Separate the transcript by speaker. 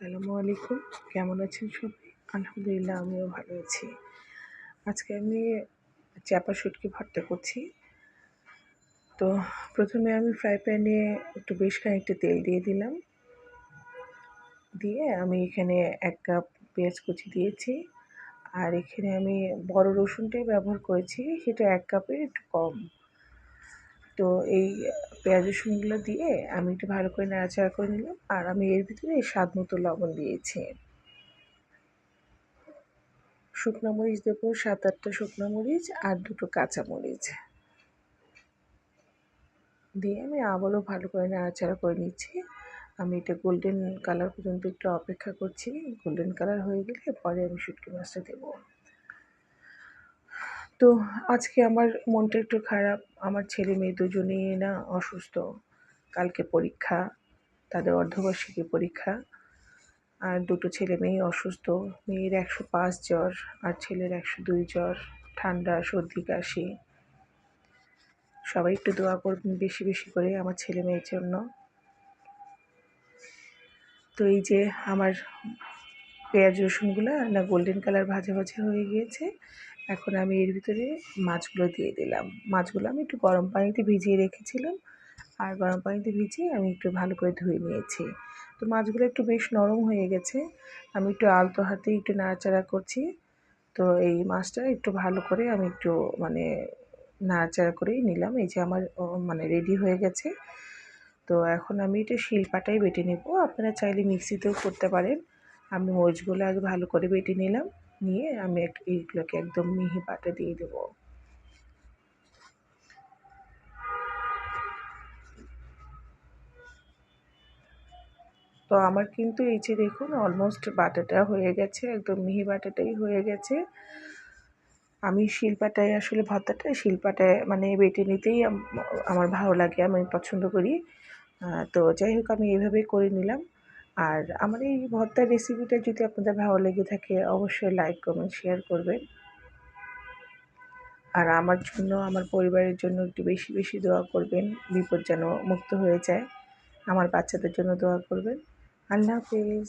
Speaker 1: আসসালামু আলাইকুম। কেমন আছেন সবাই? আলহামদুলিল্লাহ আমিও ভালো আছি। আজকে আমি চাপা শুটকি ভর্তা করছি। তো ১ম এ আমি ফ্রাই প্যানে একটু বেশ খানিকটা তেল দিয়ে দিলাম। দিয়ে আমি এখানে ১ কাপ পেঁয়াজ কুচি দিয়েছি। আর এখানে আমি বড় রসুনটাই ব্যবহার করেছি, সেটা ১ কাপের একটু কম। তো এই পেঁয়াজ রসুনগুলো দিয়ে আমি একটু ভালো করে নাড়াচাড়া করে নিলাম। আর আমি এর ভিতরে স্বাদ মতো লবণ দিয়েছি। শুকনো মরিচ দেবো ৭-৮টা শুকনো মরিচ আর ২টো কাঁচা মরিচ দিয়ে আমি আবারও ভালো করে নাড়াচাড়া করে নিচ্ছি। আমি এটা গোল্ডেন কালার পর্যন্ত একটু অপেক্ষা করছি। গোল্ডেন কালার হয়ে গেলে পরে আমি শুটকি মাছটা দেবো। তো আজকে আমার মনটা একটু খারাপ। আমার ছেলে মেয়ে দুজনেই না অসুস্থ। কালকে পরীক্ষা, তাদের অর্ধবার্ষিকী পরীক্ষা। আর ২টো ছেলে মেয়েই অসুস্থ। মেয়ের ১০৫ জ্বর আর ছেলের ১০২ জ্বর, ঠান্ডা, সর্দি, কাশি। সবাই একটু দোয়া করবেন বেশি বেশি করে আমার ছেলে মেয়ের জন্য। তো এই যে আমার পেঁয়াজ রসুনগুলো না গোল্ডেন কালার ভাজা ভাজা হয়ে গিয়েছে। এখন আমি এর ভিতরে মাছগুলো দিয়ে দিলাম। মাছগুলো আমি একটু গরম পানিতে ভিজিয়ে রেখেছিলাম। আর গরম পানিতে ভিজিয়ে আমি একটু ভালো করে ধুয়ে নিয়েছি। তো মাছগুলো একটু বেশ নরম হয়ে গেছে। আমি একটু আলতো হাতে একটু নাড়াচাড়া করছি। তো এই মাছটা একটু ভালো করে আমি একটু মানে নাড়াচাড়া করেই নিলাম। এই যে আমার মানে রেডি হয়ে গেছে। তো এখন আমি এটা শিলপাটায় বেটে নেব। আপনারা চাইলে মিক্সিতেও করতে পারেন। আমি মরিচগুলো আগে ভালো করে বেটে নিলাম। নিয়ে আমি এইগুলোকে একদম মিহি পাটা দিয়ে দেবো। তো আমার কিন্তু এই যে দেখুন অলমোস্ট বাটাটা হয়ে গেছে। একদম মিহি বাটাটাই হয়ে গেছে। আমি শিলপাটায় আসলে ভর্তাটা শিলপাটায় মানে বেটে নিতেই আমার ভালো লাগে, আমি পছন্দ করি। তো যাই হোক আমি এভাবেই করে নিলাম। আর আমার এই ভর্তার রেসিপিটা যদি আপনাদের ভালো লেগে থাকে অবশ্যই লাইক, কমেন্ট, শেয়ার করবেন। আর আমার জন্য, আমার পরিবারের জন্য একটু বেশি বেশি দোয়া করবেন। বিপদ যেন মুক্ত হয়ে যায়। আমার বাচ্চাদের জন্য দোয়া করবেন। আল্লাহ হাফেজ।